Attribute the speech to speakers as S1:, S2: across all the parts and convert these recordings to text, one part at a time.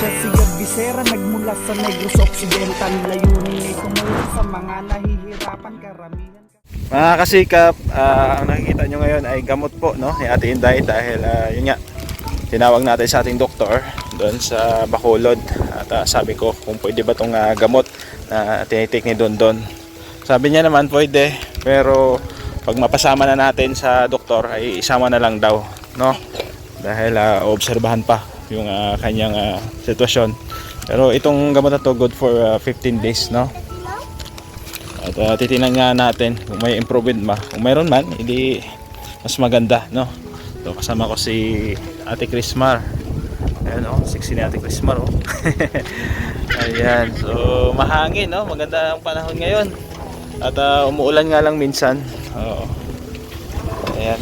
S1: siya si Visera, nagmula sa Negros Occidental. Layunin ay tumulong sa mga nahihirapan karamihan.
S2: Mga kasikap, ang nakikita nyo ngayon ay gamot po, no, ni Ate Inday dahil yun nga, tinawag natin sa ating doktor doon sa Bacolod at sabi ko kung pwede ba itong gamot na tinitake ni Dondon. Sabi niya naman pwede, pero pag mapasama na natin sa doktor ay isama na lang daw, no, dahil obserbahan pa yung kanyang sitwasyon. Pero itong gamot na to good for 15 days, no. At titingnan nga natin kung may improvement ba. Kung mayroon man, hindi mas maganda, no. So, kasama ko si Ate Crismar. Ayan, oh, sexy ni Ate Crismar, oh. Ayan, so mahangin, no. Maganda ang panahon ngayon. At umuulan nga lang minsan. Oo. Ayan.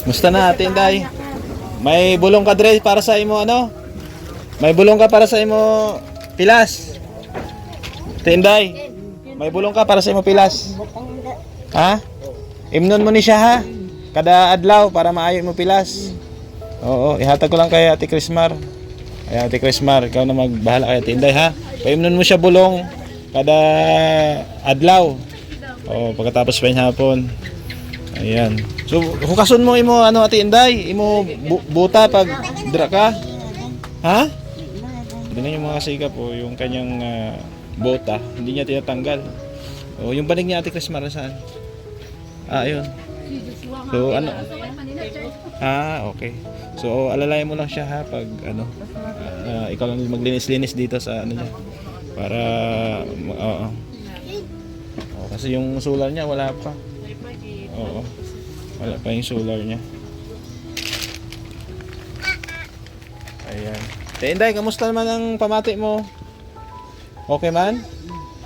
S2: Musta na Ate Inday? May bulong ka dre para sa imo ano? May bulong ka para sa imo pilas. Ate Inday, may bulong ka para sa imo pilas. Ha? Imnon mo ni siya ha? Kada adlaw para maayo mo pilas. Oo, ihatag ko lang kay Ate Crismar. Ay Ate Crismar, ikaw na magbahala kay Ate Inday ha. Paimnon mo siya bulong kada adlaw. Oo, pagkatapos pa yung hapon. Ayan. So, hukason mo imo ano Ate Inday, imo buta pag dra ka. Ha? Hindi na yung mga sikap po, yung kanyang buta, hindi niya tinatanggal. O, yung banig niya Ate Crismar saan? Ayun. So, ano? Okay. So, alalayan mo lang siya ha pag ano, ikaw lang maglinis-linis dito sa ano niya. Para, kasi yung solar niya wala pa. Oo. Wala pa yung solar niya. Ayan. Inday, kamusta naman ang pamati mo? Okay man?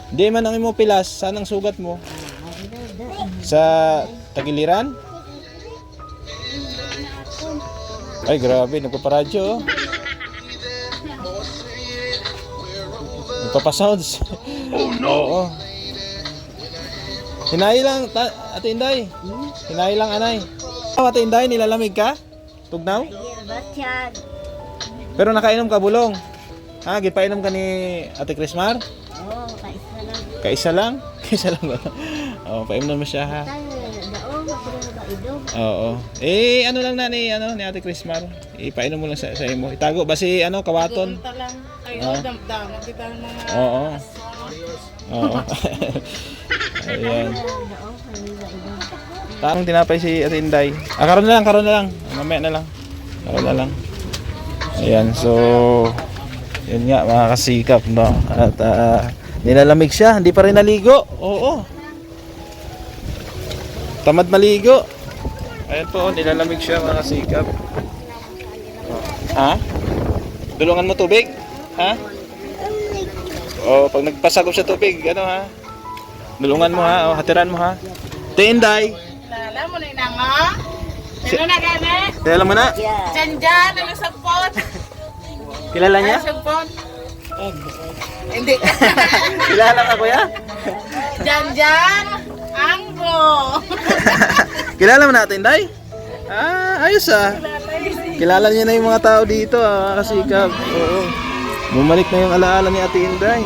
S2: Di man ang imo pilas, saan ang sugat mo? Sa tagiliran? Ay grabe, nagpaparadyo oh. Nagpapasounds. Oo. Hinay lang, Ate Inday. Hinay lang, anay. Ate Inday, nilalamig ka? Tugnaw? Pero nakainom ka bulong. Ha, gipainom ka ni Ate Crismar?
S3: Oo, kaisa lang.
S2: Kaisa lang? Kaisa lang ba? Oo, painom mo siya ha. Oo. Eh, ano lang na ni Ate Crismar? Ipainom mo lang sa imo. Itago ba si kawaton? Oo. Oo. Ayan. Tarong tinapay si Ate Inday. Karon na lang. Mamaya na lang. Karon na lang. Ayan, so yun nga mga kasikap, no. At nilalamig siya, hindi pa rin naligo. Oo. Tamad maligo. Ayan po, nilalamig siya mga kasikap. Ha? Dulungan mo tubig? Ha? Pag nagpasagop sa tubig, ha? Dulungan mo ha, hatiran mo ha. Tinday.
S4: Lala mo na inanga. Sino na gani?
S2: Kilala mo na?
S4: Janjan, ano sapot?
S2: Kilala niya?
S4: Sapot? Hindi.
S2: Kilala ka kuya?
S4: Janjan, Anggo.
S2: Kilala mo natin, Day? Ayos ah. Kilala niya na yung mga tao dito, mga kasikap. Oo. Bumalik na yung alaala ni Ate Inday.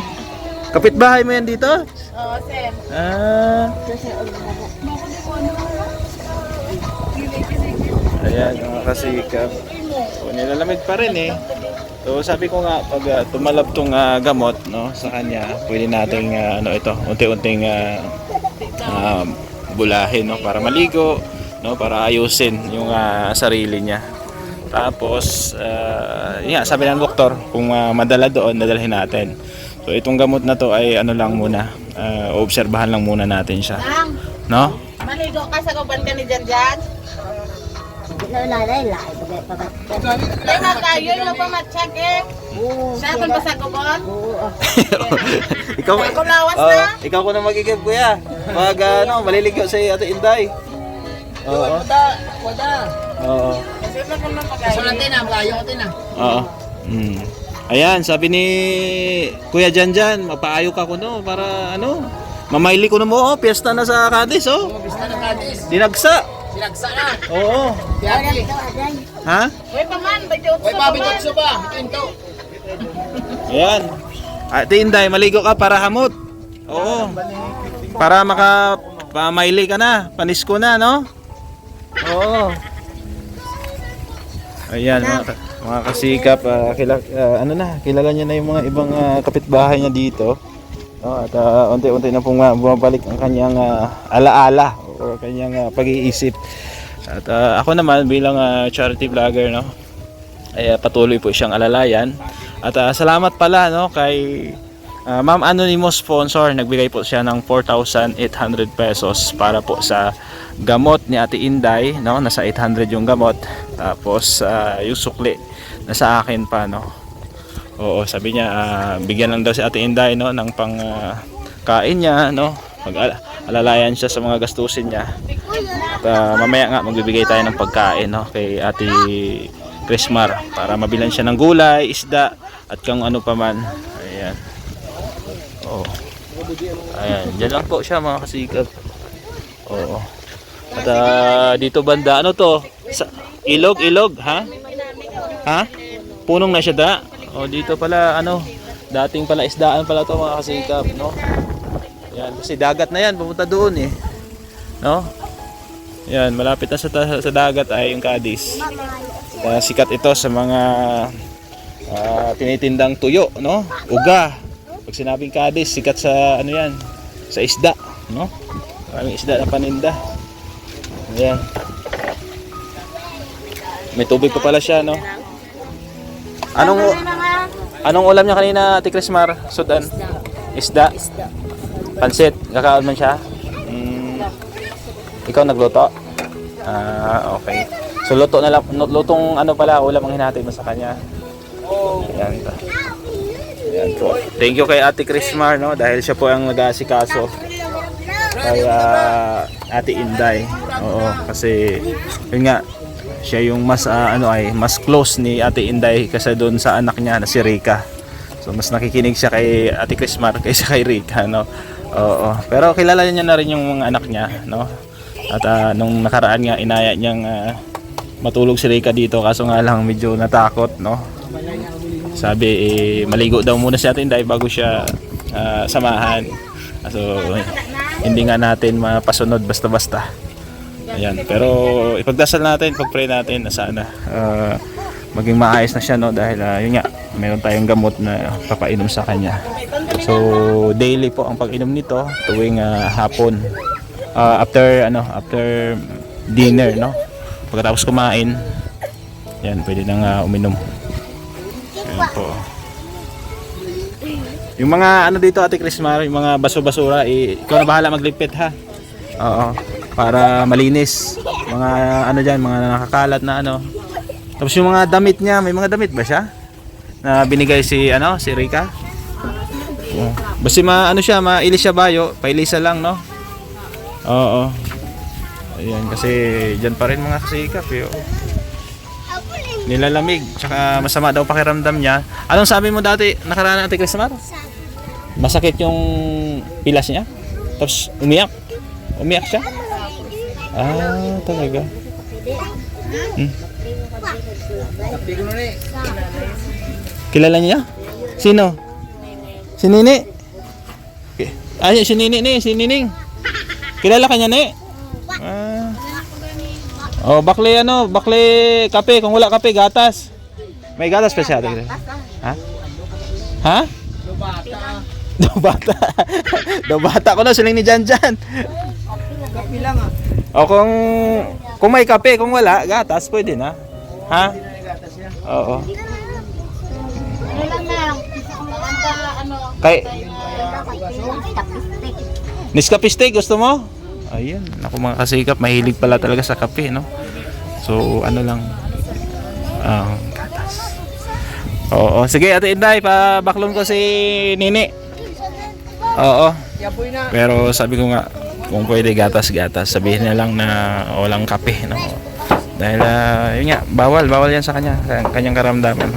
S2: Kapitbahay mo yan dito?
S4: Oo, sir.
S2: Ayan, mga kasikap. So, nilalamig pa rin eh. So, sabi ko nga, pag tumalab tong gamot, no, sa kanya, pwede nating, unti-unting bulahin, no, para maligo, no, para ayusin yung sarili niya. Tapos, sabi ng doktor, kung madala doon, dadalhin natin. So, itong gamot na to ay lang muna, obserbahan lang muna natin siya. No?
S4: Maligo ka sa kuban ka ni Janjan? Lay makayo yung pamatsak eh. Sa akin ba sa kuban?
S2: Ikaw
S4: lawas na?
S2: Ikaw ko na magigib kuya. Pag maliligo si Ate Inday. Oo.
S4: Wada.
S2: Oo.
S4: Kasi na malayo ko tin ah.
S2: Oo. Ayan, sabi ni Kuya Janjan, mapaayok ako no para ano, mamaili ko na mo, oh, piyesta na sa Cadiz, oh.
S5: Bista ng Cadiz.
S2: Dinagsa.
S5: Sinagsa na.
S2: Oo.
S5: Tiyaki.
S2: Ha?
S4: Uy, paman, bagyo
S5: Uy, pabitotso ba? Ito ito.
S2: Ayan. Ate Inday, maligo ka para hamot. Oo. Para pamaili ka na, panisko na, no? Oo. Ayan, mga kasikap, kilala niya na yung mga ibang kapitbahay niya dito. No, at unti-unti na pong bumabalik ang kanyang alaala o kanyang pag-iisip. At ako naman bilang charity vlogger, no, ay patuloy po siyang alalayan. At salamat pala, no, kay Ma'am Anonymous sponsor, nagbigay po siya ng 4,800 pesos para po sa gamot ni Ate Inday, no, nasa 800 yung gamot. Tapos yung sukli na sa akin pa, no. Oo, sabi niya bigyan lang daw si Ate Inday, no, ng pang kain niya, no. Alalayan siya sa mga gastusin niya. At mamaya nga magbibigay tayo ng pagkain, no, kay Ate Chrismar para mabilan siya ng gulay, isda at kung ano pa man. Ayan. Oo. Ayan, diyan lang po siya mga kasikap. Oo. At dito banda, ano to? Ilog, ha? Ha? Punong na siya da? O dito pala, ano, dating pala isdaan pala to mga kasikap, no? Yan, kasi dagat na yan, pupunta doon eh. No? Yan, malapit na sa dagat ay yung Cadiz. Sikat ito sa mga tinitindang tuyo, no? Uga. Pag sinabing Cadiz, sikat sa ano yan, sa isda, no? Maraming isda na paninda. Ayan. May tubig pa pala siya, no? Anong ulam niya kanina, Ate Chrismar? Sudan? Isda? Pansit? Kakaon man siya? Ikaw nagluto? Okay. So luto na lang, lutong ano pala, ulam ang hinatid mo sa kanya. Ayan. Ayan po. Thank you kay Ate Chrismar, no, dahil siya po ang nag-aasikaso kay Ate Inday. Oo, kasi yun nga, siya yung mas mas close ni Ate Inday kasi doon sa anak niya na si Rica. So mas nakikinig siya kay Ate Chrismar kaysa kay Rica, no. Oo, pero kilala niya na rin yung mga anak niya, no. At nung nakaraan nga inaya niyang matulog si Rica dito, kaso nga lang medyo natakot, no. Sabi maligo daw muna si Ate Inday bago siya samahan. So hindi nga natin mapasunod basta-basta. Ayan, pero ipagdasal natin, pagpray natin na sana maging maayos na siya, no, dahil yun nga, mayroon tayong gamot na papainom sa kanya. So daily po ang pag-inom nito tuwing hapon, after dinner, no, pagkatapos kumain. Yan, pwede nang uminom. Ayan po. Yung mga ano dito, Ate Chrismar, yung mga baso-basura, ikaw na bahala maglipit, ha. Oo, para malinis. Mga ano diyan, mga nakakalat na ano. Tapos yung mga damit niya, may mga damit ba siya na binigay si Rica? Basta siya, mailis siya bayo, pailisa lang, no. Oo. Ayan, kasi diyan pa rin mga kasikap, nilalamig, tsaka masama daw pakiramdam niya. Anong sabi mo dati nakaraan, Ate Chrismar? Masakit yung pilas niya? Tapos umiyak siya? Talaga. Kilala niya? Sino? Si Nini? Si Nini, si Nining. Kilala ka niya, ni? Bakle kape, kung wala kape, gatas. May gatas pa siya. Ha? Dobata. Dobata ko na, siling ni Janjan.
S5: Kapi lang
S2: O kung may kape, kung wala, gatas, pwede na. Ha? Oo. Kay Nescafe steak, gusto mo? Ayun, ako mga kasikap, mahilig pala talaga sa kape, no? So, ano lang, gatas. Oo, sige Ate Inday, pabaklon ko si Nini. Oo. Pero sabi ko nga, kung pwede gatas, sabihin na lang na walang kape, no? Dahil yun nga, bawal yan sa kanya, sa kanyang karamdaman.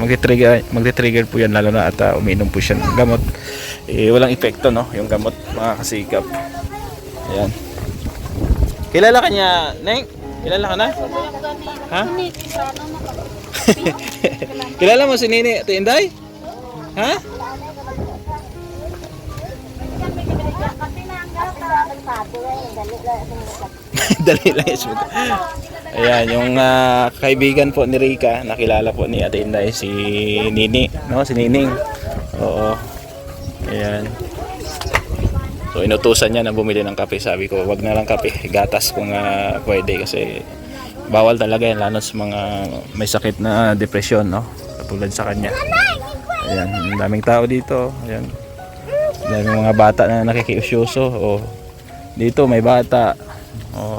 S2: Magti-trigger po yan lalo na at umiinom po siya ng gamot. Walang epekto, no, yung gamot, mga kasikap. Ayan. Kilala ka niya, Neng? Kilala ka na? Ha? Kilala mo si Nini Ate Inday? Ha? Dali lang yes. Ayan, yung kaibigan po ni Rika, nakilala po ni Ate Inday, si Nini, no? Si Nining. Oo. Ayan. So inutusan niya na bumili ng kape. Sabi ko, wag na lang kape, gatas kung pwede kasi bawal talaga yan lalo sa mga may sakit na depresyon, no? Katulad sa kanya. Ayan, ang daming tao dito. Ayan. Daming mga bata na nakikiusyoso. Oh. Dito may bata. Oh.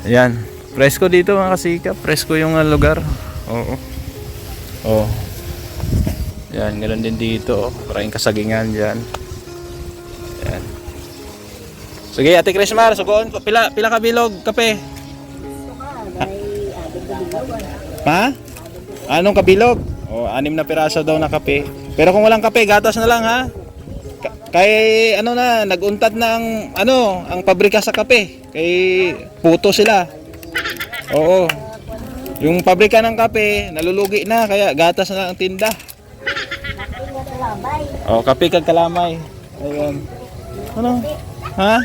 S2: Ayan. Presko dito mga kasikap. Presko yung lugar. Oo. Oh. Ayan, ganoon din dito. Maraming kasagingan dyan. Ayan. Sige, Ate Krismar, sugoon. Pila ka bilog kape? Ha? Anong kabilog? O, 6 na piraso daw na kape. Pero kung walang kape, gatas na lang ha. Kay ano na, naguntad na ang pabrika sa kape. Kay puto sila. Oo. Yung pabrika ng kape, nalulugi na, kaya gatas na lang ang tinda. O, kape kag kalamay. Ayun. Ano? Ha?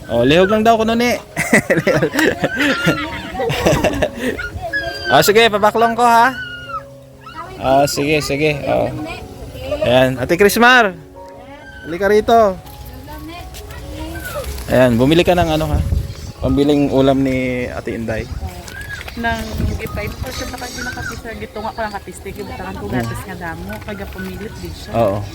S2: O, lihog lang daw kuno ni. Sige, pabaklong ko ha. Sige. Ayan, Ate Krismar. Halika rito. Ayan, bumili ka ng ha. Pambiling ulam ni Ate Inday.
S4: Nang ipay po siya baka di nakapisa gitunga ko lang katistik yung butangan ko gatas nga damo kaya pumilit di siya.
S2: Oo.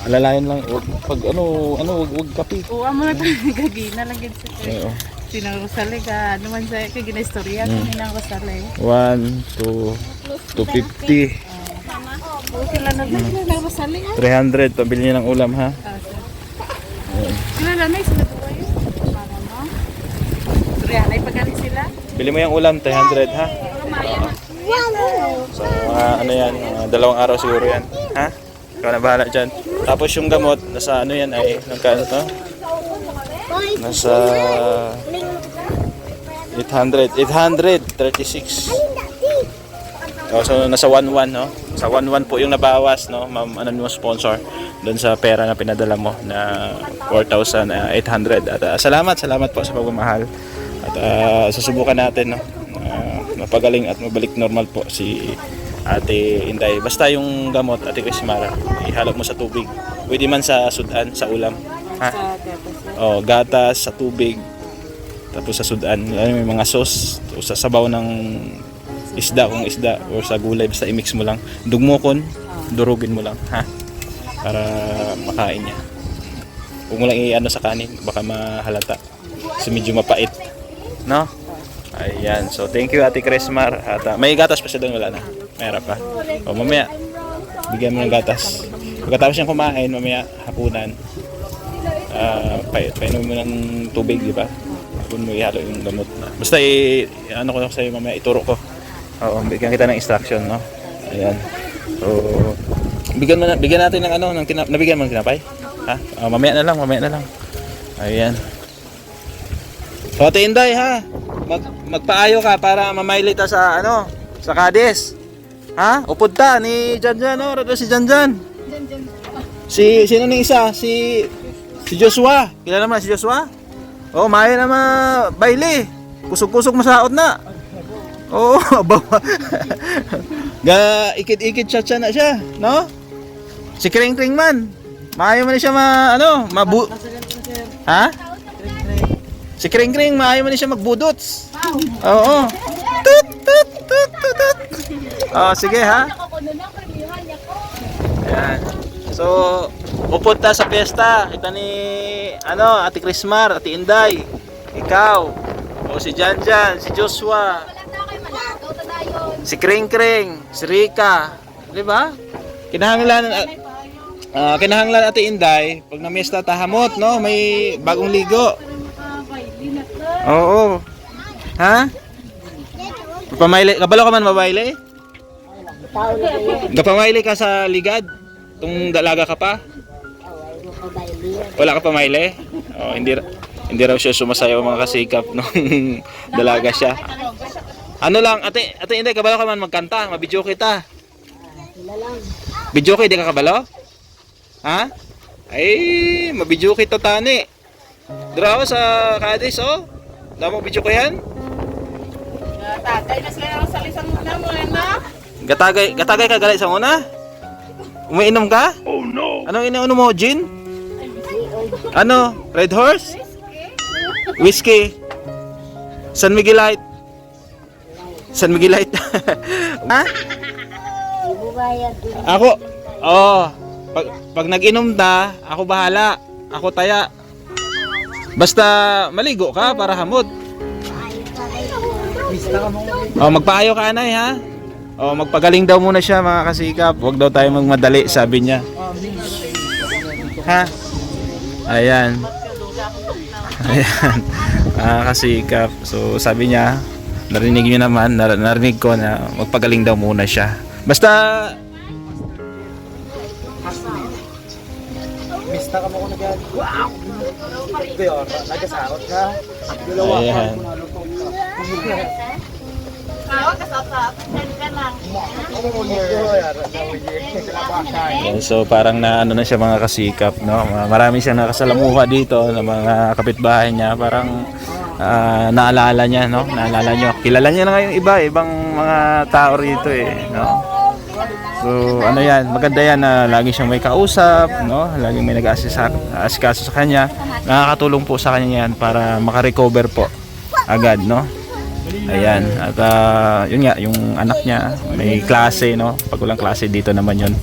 S2: Alalayan lang pag wag kape.
S4: Oo, amo na gagina lang gid siya.
S2: Oo.
S4: Sinang Rosale ka, naman sa kay ginaistorya ko ninang Rosale.
S2: 1 to 250.
S4: Oo, sila na ng Rosale.
S2: 300 pabili niya ng ulam ha.
S4: Sila na sila tuwayo. Para mo. Riyan ay pagaling sila.
S2: Bili mo yung ulam 300 ha. So ano yan, 2 araw siguro yan. Ha? Ikaw na bahala dyan. Tapos yung gamot, nasa ano yan ay, nagkano to? Nasa 836. So nasa 11 no? Sa 11 po yung nabawas no, Ma'am sponsor doon sa pera na pinadala mo na 4,800. At salamat po sa pagmamahal. At susubukan natin no, mapagaling at mabalik normal po si Ate Inday. Basta yung gamot, Ate Krismara, ihalo mo sa tubig. Pwede man sa sudan, sa ulam. Ha? Oh, gatas sa tubig. Tapos sa sudan, may mga sauce, o sa sabaw ng isda kung isda o sa gulay, basta i-mix mo lang. Dugmokon, durugin mo lang, ha? Para makain niya. Huwag mo lang i-ano sa kanin, baka mahalata. Kasi medyo mapait. No? Ayan. So, thank you Ate Krismar. At may gatas pa siya doon, wala na. Mayroon pa. O, mamaya, bigyan mo ng gatas. Pagkatapos niyang kumain, mamaya, hapunan. Painom mo ng tubig, di ba? Kung mo ihalo yung gamot na. Basta ano ko sa'yo mamaya, ituro ko. Oo, bigyan kita ng instruction, no? Ayan. So, bigyan natin ng nabigyan mo ng tinapay? Ha? Mamaya na lang. Ayan. So, Ate Inday, ha? Magpaayo ka para mamailita sa sa Cadiz. Ha? Upod ta ni Janjan, no? Rado si Janjan. Sino ni isa? Si Joshua. Kilala mo na si Joshua? Oh, maya na baile. Kusog-kusog masaot na. Oh, abawa. Ikit-ikit siya na siya, no? Si Kring man. Maayo man siya Ha? Si Kring maayo man siya magbudots. Oo. Tut. Oh, sige ha. Ayan. So, upunta sa piyesta. Kita ni Ate Krismar, Ate Inday, ikaw, o si Janjan, si Joshua, si Kring, si Rika, di ba? Kinahanglan Ate Inday, pag na piyesta tahamot, no? May bagong ligo. Oo. Ha? Pamaili, kabalo ka man mabaili? Gapamaili ka sa ligad? Tung dalaga ka pa? Wala ka pamaili? Oh, hindi raw siya sumasayaw mga kasikap nung dalaga siya. Ano lang, ate hindi kabalo ka man magkanta, mabidyo kita. Bidyo di ka kabalo? Ha? Ay, mabidyo kita tani. Draw sa Cadiz oh. Damo bidyo ko yan?
S4: Tatay na sila ang salisang muna mo na.
S2: Gatagay ka galay sa una? Umiinom ka? Oh no. Anong iniinom mo, gin? Ano? Red Horse? Whiskey? San Miguelite? San Miguelite? Ha? Ako? Oh. Pag nag-inom na, ako bahala. Ako taya. Basta maligo ka para hamot. Oh, magpaayo ka anay ha. Oh, magpagaling daw muna siya mga kasikap. Huwag daw tayo magmadali, sabi niya. Ha? Ayan. Ayan. Mga kasikap. So, sabi niya, narinig niyo naman, narinig ko na magpagaling daw muna siya. Basta
S5: Mista ka mo ko nag wow! Ito yun, nagkasakot ka.
S2: ayan. Ayan, so parang na ano na siya mga kasikap, no? Marami siyang nakasalamuha dito ng mga kapitbahay niya. Parang naalala niya, no? Naalala niyo. Kilala niya na ngayon ibang mga tao rito eh, no? So ano yan, maganda yan na lagi siyang may kausap, no? Laging may nag-asikaso sa kanya. Nakakatulong po sa kanya yan para makarecover po agad, no? Ayan, at yun nga, yung anak niya may klase, no? Pag walang klase dito naman yun,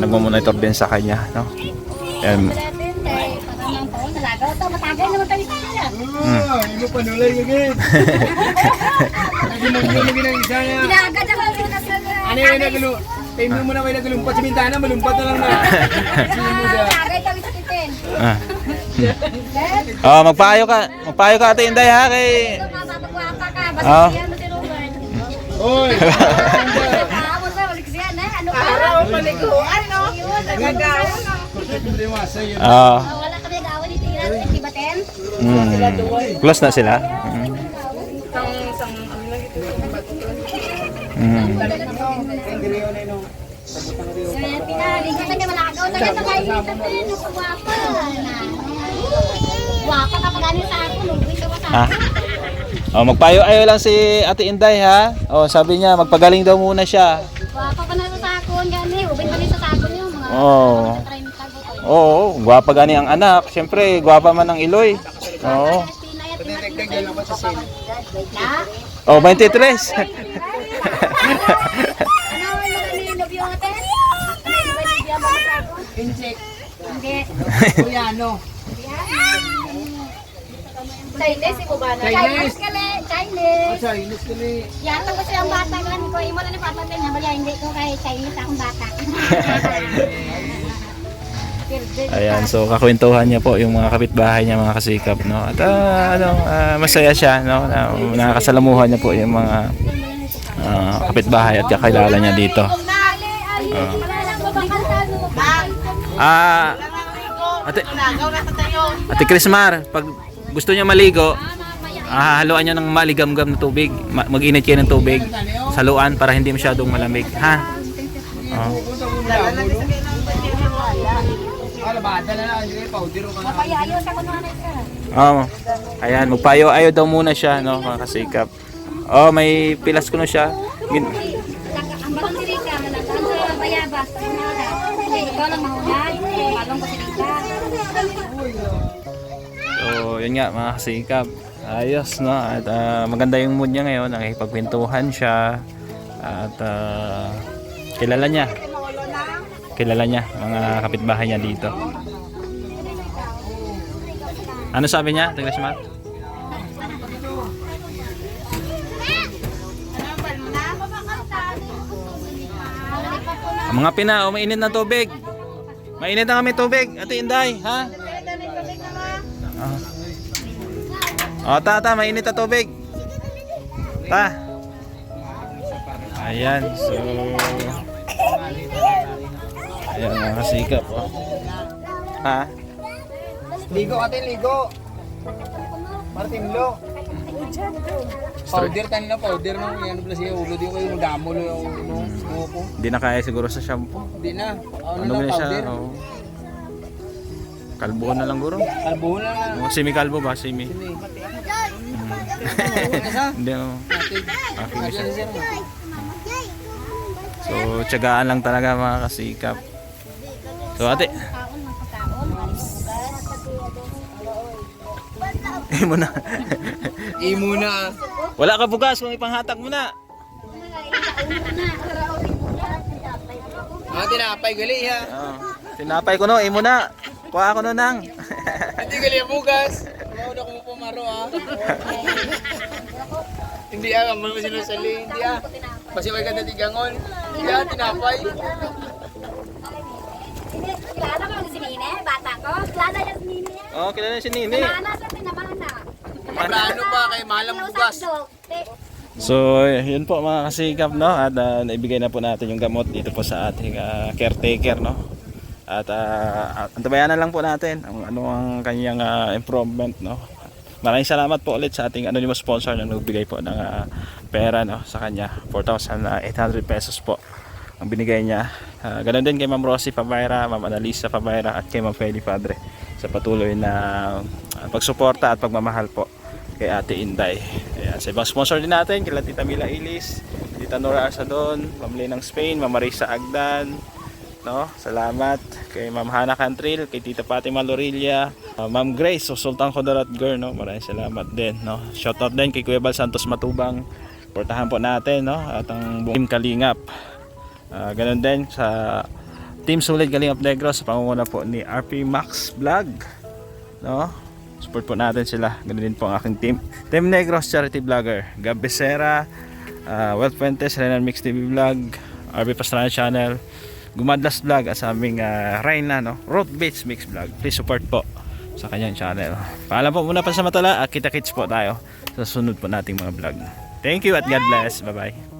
S2: nagmamonitor din sa kanya, no? Ayan.
S5: Imo panulay gagawin. Naging ang isa niya. Ano yung nagalo? Time mo na may nagulumpat sa bintana, malumpat na lang na.
S2: Oh, magpaayo ka Ate Inday ha kay
S5: Oy!
S4: Araw, paliguan, no? Nagagawa, no?
S3: Wala kami gawa ni Tira, di ba ten?
S2: Close na sila.
S3: Pinaling ka kanya malagaw, taga kayo ni Taten, napagwapa. Wapa ka pa ganin sa ako, nungguin ka pa sa
S2: Ha? Oh, magpayo-ayo lang si Ate Inday ha. Oh, sabi niya magpagaling daw muna siya.
S3: Wapa ka na sa ako, gani, ubin pa rin sa ako niyo, mga
S2: Oh.
S3: 30 tago ko.
S2: Oo, gwapa gani ang anak. Siyempre, gwapa man ang Iloy. Oo.
S5: Nagdagdag lang pa sa sin.
S3: Na?
S2: Oh, 23.
S3: Ano ni love you ate?
S5: Insect.
S3: Hindi.
S5: Koreano.
S3: Chinese ko ba na?
S5: Chinese.
S3: Chinese.
S5: Chinese kami.
S3: Yata ko siyang bata gan ko imo na ni papa niya bali hindi ko kay Chinese akong bata.
S2: Ayan, so kakwentuhan niya po yung mga kapitbahay niya, mga kasikap, no? At masaya siya, no? Nakakasalamuhan niya po yung mga kapitbahay at kakilala niya dito. Ate Chrismar, pag gusto niya maligo, haluan niyo ng maligam-gam na tubig. Mag-init kayo ng tubig sa luan para hindi masyadong malamig, ha? Oh.
S5: Bata na lang, hindi powder ka na.
S3: Papayayo sa kuno na sir.
S2: Oh. Ayan, magpayo-ayo daw muna siya, no, mga kasikap. Oh, may pilas ko na siya.
S3: Ang bakang sirika malagyan sa bayabas sa nara. Ito lang mahulay, palong ko sirika.
S2: So, yun nga mga kasikap. Ayos, no? At maganda yung mood niya ngayon. Nakikipagkwentuhan siya. At kilala niya mga kapitbahay niya dito. Ano sabi niya? Tingnan si Matt. Mga pina, mainit na tubig. Mainit na kami tubig. Ate Inday, ha? Oh, tata, mainit na tubig. suporta. Ayan, so ayan mga kasikap. Oh. Ha?
S5: Ligo ate, ligo. Martimlo. Powder tayo na, powder no. Yan pala siya, ulo di ko yung damo lo yung ulo ko.
S2: Hindi na kaya siguro sa shampoo.
S5: Hindi na. Ano
S2: Ano
S5: na
S2: na siya?
S5: powder?
S2: Oh. Kalbo na lang guro.
S5: Kalbo na na.
S2: Oh, semi-kalbo ba? Semi. Hindi, oh. Akin na siya. So, tiyagaan lang talaga mga kasikap. So, ate.
S3: Kaon ng pagkaon,
S2: Imo na.
S5: Imo na.
S2: Wala ka bugas kung ipanghatak mo na.
S5: Ah, tinapay gali ha.
S2: Oh. Tinapay ko no, imo na. Kuha ako no nang.
S5: Hindi gali ang bugas. Mauda ko mo pumaro ha. Hindi ah, kamo mo sinusali. Hindi ah. Kasi may ganda tigangon. Hindi ah, tinapay.
S3: Kilala mo si Nine, bata ko. Kilala niya si Nine.
S2: Oh, kilala si Nini.
S3: Namana sa pinamana.
S5: Paano pa kay malang bugas?
S2: So, yun po mga kasikap, no? At naibigay na po natin yung gamot dito po sa ating caretaker, no? At antabayanan lang po natin ang ano ang kanyang improvement, no? Maraming salamat po ulit sa ating anonymous sponsor na nagbigay po ng pera, no, sa kanya. 4,800 pesos po ang binigay niya. Ganun din kay Ma'am Rosie Pabayra, Ma'am Analisa Pabayra at kay Ma'am Feli Padre sa patuloy na pagsuporta at pagmamahal po kay Ate Inday. Ayan, sa ibang sponsor din natin, kila Tita Mila Ilis, Tita Nora Arsadon, Ma'am Lenang Spain, Ma'am Marisa Agdan, no? Salamat kay Ma'am Hana Cantril, kay Tita Fatima Lorilla, Ma'am Grace, so Sultan Kodarat Girl, no? Maraming salamat din, no? Shout out din kay Kuya Bal Santos Matubang. Portahan po natin, no? At ang buong Team Kalingap. Ganun din sa Team Sulit Kalingap Negros sa pangunguna po ni RP Max Vlog, no? Support po natin sila. Ganun din po ang aking team. Team Negros Charity Vlogger, Gab Becerra, Wealth Fuentes, Renan Mix TV Vlog, RB Pastrana Channel, Gumadlas Vlog at sa aming Reyna, no? Road Beats Mix Vlog. Please support po sa kanyang channel. Paalam po muna pa sa matala. Kita-kits po tayo sa sunod po nating mga vlog. Thank you at God bless. Bye bye.